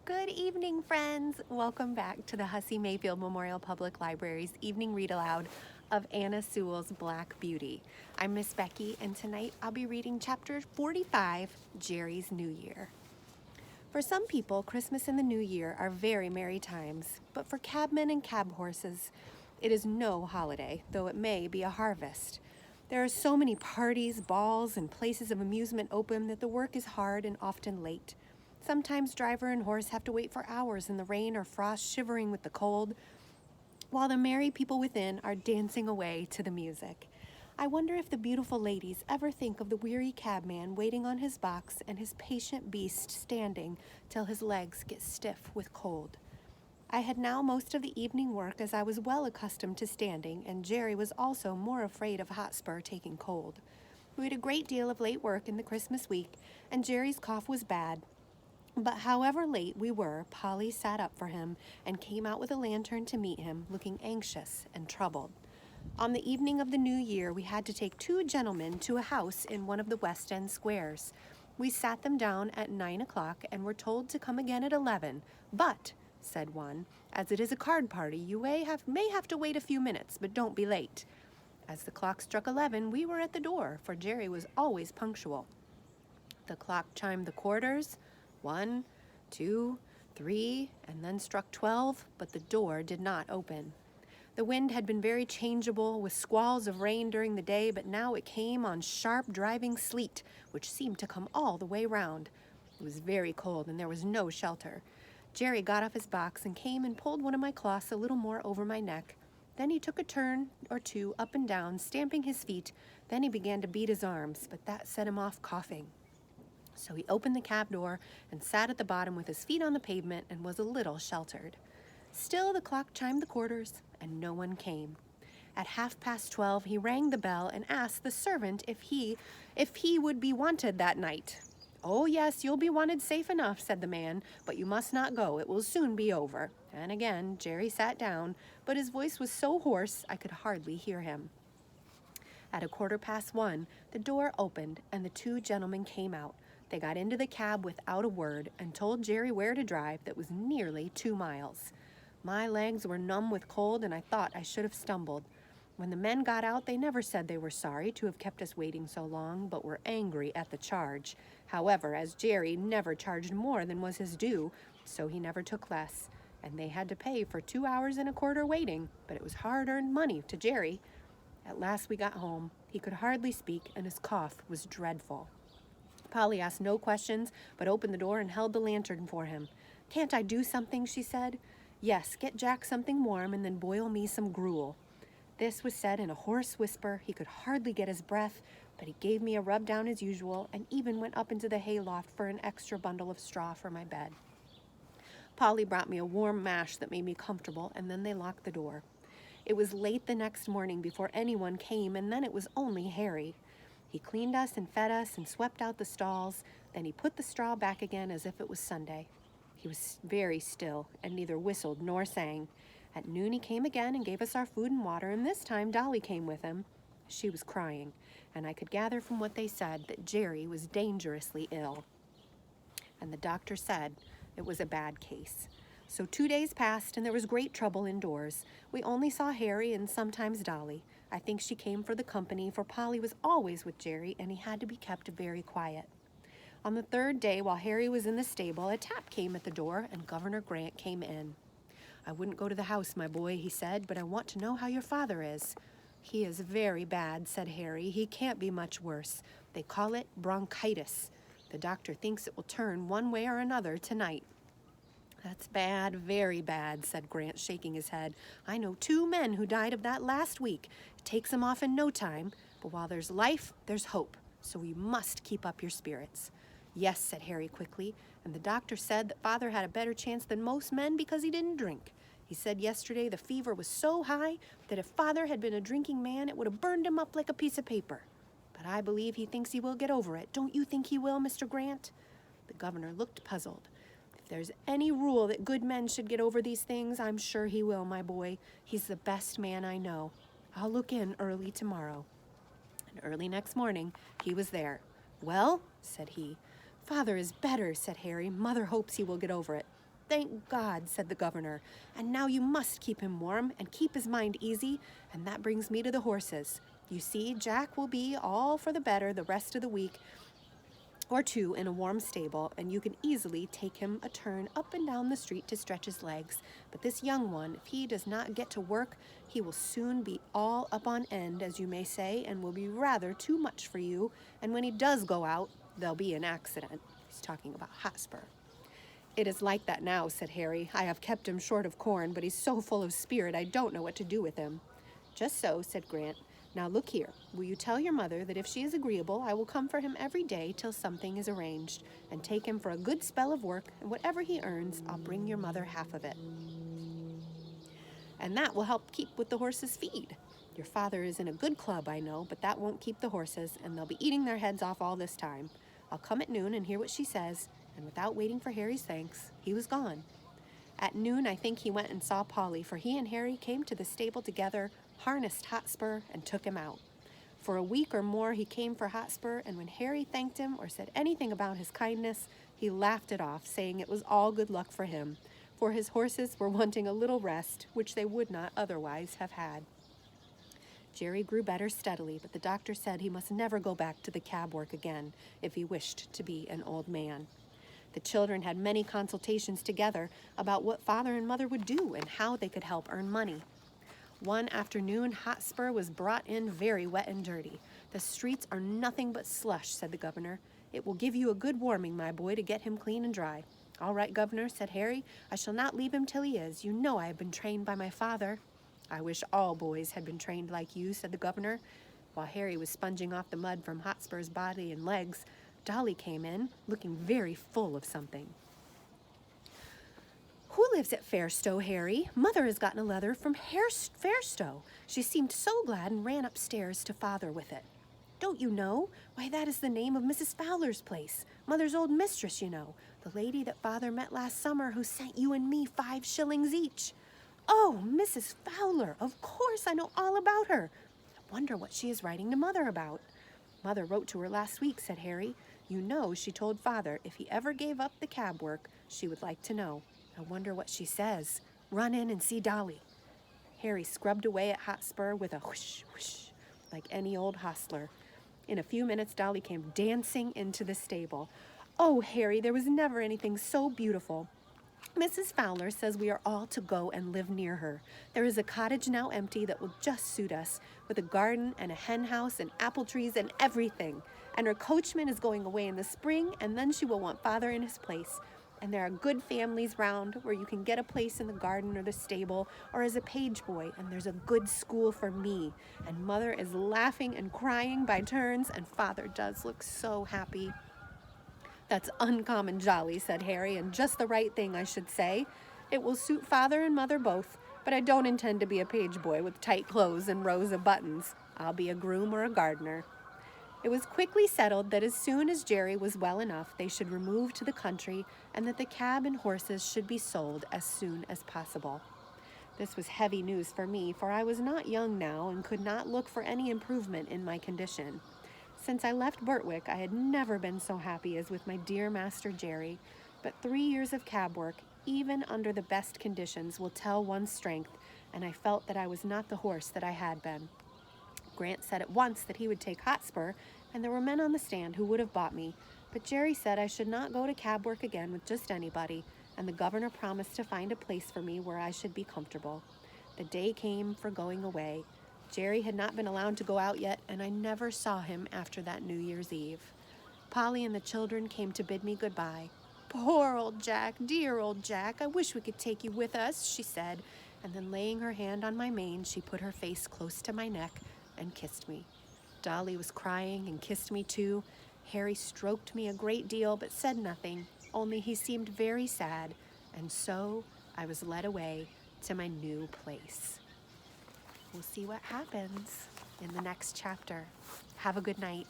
Good evening, friends. Welcome back to the Hussey-Mayfield Memorial Public Library's evening read aloud of Anna Sewell's Black Beauty. I'm Miss Becky, and tonight I'll be reading chapter 45, Jerry's New Year. For some people, Christmas and the New Year are very merry times, but for cabmen and cab horses, it is no holiday, though it may be a harvest. There are so many parties, balls, and places of amusement open that the work is hard and often late. Sometimes driver and horse have to wait for hours in the rain or frost, shivering with the cold, while the merry people within are dancing away to the music. I wonder if the beautiful ladies ever think of the weary cabman waiting on his box and his patient beast standing till his legs get stiff with cold. I had now most of the evening work, as I was well accustomed to standing, and Jerry was also more afraid of Hotspur taking cold. We had a great deal of late work in the Christmas week, and Jerry's cough was bad. But however late we were, Polly sat up for him and came out with a lantern to meet him, looking anxious and troubled. On the evening of the New Year, we had to take two gentlemen to a house in one of the West End squares. We sat them down at 9 o'clock and were told to come again at 11. But, said one, as it is a card party, you may have to wait a few minutes, but don't be late. As the clock struck 11, we were at the door, for Jerry was always punctual. The clock chimed the quarters, 1, 2, 3, and then struck 12, but the door did not open. The wind had been very changeable, with squalls of rain during the day, but now it came on sharp, driving sleet, which seemed to come all the way round. It was very cold, and there was no shelter. Jerry got off his box and came and pulled one of my cloths a little more over my neck. Then he took a turn or two up and down, stamping his feet. Then he began to beat his arms, but that set him off coughing. So he opened the cab door and sat at the bottom with his feet on the pavement and was a little sheltered. Still the clock chimed the quarters, and no one came. At 12:30, he rang the bell and asked the servant if he would be wanted that night. "Oh, yes, you'll be wanted safe enough," said the man, "but you must not go. It will soon be over." And again Jerry sat down, but his voice was so hoarse I could hardly hear him. At 1:15, the door opened, and the two gentlemen came out. They got into the cab without a word and told Jerry where to drive. That was nearly 2 miles. My legs were numb with cold, and I thought I should have stumbled. When the men got out, they never said they were sorry to have kept us waiting so long, but were angry at the charge. However, as Jerry never charged more than was his due, so he never took less, and they had to pay for 2 hours and a quarter waiting, but it was hard-earned money to Jerry. At last we got home. He could hardly speak, and his cough was dreadful. Polly asked no questions, but opened the door and held the lantern for him. "Can't I do something?" she said. "Yes, get Jack something warm and then boil me some gruel." This was said in a hoarse whisper. He could hardly get his breath, but he gave me a rub down as usual and even went up into the hayloft for an extra bundle of straw for my bed. Polly brought me a warm mash that made me comfortable, and then they locked the door. It was late the next morning before anyone came, and then it was only Harry. He cleaned us and fed us and swept out the stalls. Then he put the straw back again as if it was Sunday. He was very still and neither whistled nor sang. At noon he came again and gave us our food and water, and this time Dolly came with him. She was crying, and I could gather from what they said that Jerry was dangerously ill. And the doctor said it was a bad case. So 2 days passed, and there was great trouble indoors. We only saw Harry and sometimes Dolly. I think she came for the company, for Polly was always with Jerry, and he had to be kept very quiet. On the third day, while Harry was in the stable, a tap came at the door, and Governor Grant came in. "I wouldn't go to the house, my boy," he said, "but I want to know how your father is." "He is very bad," said Harry. "He can't be much worse. They call it bronchitis. The doctor thinks it will turn one way or another tonight." "That's bad, very bad," said Grant, shaking his head. "I know 2 men who died of that last week. It takes them off in no time, but while there's life, there's hope, so you must keep up your spirits." "Yes," said Harry quickly, "and the doctor said that father had a better chance than most men because he didn't drink. He said yesterday the fever was so high that if father had been a drinking man, it would have burned him up like a piece of paper. But I believe he thinks he will get over it. Don't you think he will, Mr. Grant?" The governor looked puzzled. "If there's any rule that good men should get over these things, I'm sure he will, my boy. He's the best man I know. I'll look in early tomorrow." And early next morning, he was there. "Well?" said he. "Father is better," said Harry. "Mother hopes he will get over it." "Thank God," said the governor. "And now you must keep him warm and keep his mind easy, and that brings me to the horses. You see, Jack will be all for the better the rest of the week or two in a warm stable, and you can easily take him a turn up and down the street to stretch his legs. But this young one, if he does not get to work, he will soon be all up on end, as you may say, and will be rather too much for you, and when he does go out, there'll be an accident." He's talking about Hotspur. "It is like that now," said Harry. "I have kept him short of corn, but he's so full of spirit I don't know what to do with him." "Just so," said Grant. "Now look here, will you tell your mother that if she is agreeable, I will come for him every day till something is arranged, and take him for a good spell of work, and whatever he earns, I'll bring your mother half of it. And that will help keep with the horses' feed. Your father is in a good club, I know, but that won't keep the horses, and they'll be eating their heads off all this time. I'll come at noon and hear what she says," and without waiting for Harry's thanks, he was gone. At noon, I think he went and saw Polly, for he and Harry came to the stable together, harnessed Hotspur, and took him out. For a week or more he came for Hotspur, and when Harry thanked him or said anything about his kindness, he laughed it off, saying it was all good luck for him, for his horses were wanting a little rest, which they would not otherwise have had. Jerry grew better steadily, but the doctor said he must never go back to the cab work again if he wished to be an old man. The children had many consultations together about what father and mother would do and how they could help earn money. One afternoon, Hotspur was brought in very wet and dirty. "The streets are nothing but slush," said the governor. "It will give you a good warming, my boy, to get him clean and dry." "All right, governor," said Harry. "I shall not leave him till he is. You know I have been trained by my father." "I wish all boys had been trained like you," said the governor. While Harry was sponging off the mud from Hotspur's body and legs, Dolly came in, looking very full of something. "Who lives at Fairstowe, Harry? Mother has gotten a letter from Fairstowe. She seemed so glad and ran upstairs to father with it." "Don't you know? Why, that is the name of Mrs. Fowler's place. Mother's old mistress, you know. The lady that father met last summer who sent you and me 5 shillings each." "Oh, Mrs. Fowler! Of course, I know all about her. I wonder what she is writing to Mother about." "Mother wrote to her last week," said Harry. "You know she told father if he ever gave up the cab work, she would like to know. I wonder what she says. Run in and see Dolly." Harry scrubbed away at Hotspur with a whoosh, whoosh, like any old hostler. In a few minutes, Dolly came dancing into the stable. "Oh, Harry, there was never anything so beautiful. Mrs. Fowler says we are all to go and live near her. There is a cottage now empty that will just suit us, with a garden and a hen house and apple trees and everything. And her coachman is going away in the spring, and then she will want father in his place. And there are good families round where you can get a place in the garden or the stable or as a page boy, and there's a good school for me. And mother is laughing and crying by turns, and father does look so happy." "That's uncommon jolly," said Harry, "and just the right thing, I should say. It will suit father and mother both, but I don't intend to be a page boy with tight clothes and rows of buttons. I'll be a groom or a gardener." It was quickly settled that as soon as Jerry was well enough, they should remove to the country, and that the cab and horses should be sold as soon as possible. This was heavy news for me, for I was not young now and could not look for any improvement in my condition. Since I left Birtwick, I had never been so happy as with my dear Master Jerry, but 3 years of cab work, even under the best conditions, will tell one's strength, and I felt that I was not the horse that I had been. Grant said at once that he would take Hotspur, and there were men on the stand who would have bought me, but Jerry said I should not go to cab work again with just anybody, and the governor promised to find a place for me where I should be comfortable. The day came for going away. Jerry had not been allowed to go out yet, and I never saw him after that New Year's Eve. Polly and the children came to bid me goodbye. "Poor old Jack, dear old Jack, I wish we could take you with us," she said, and then laying her hand on my mane, she put her face close to my neck and kissed me. Dolly was crying and kissed me too. Harry stroked me a great deal but said nothing, only he seemed very sad, and so I was led away to my new place. We'll see what happens in the next chapter. Have a good night.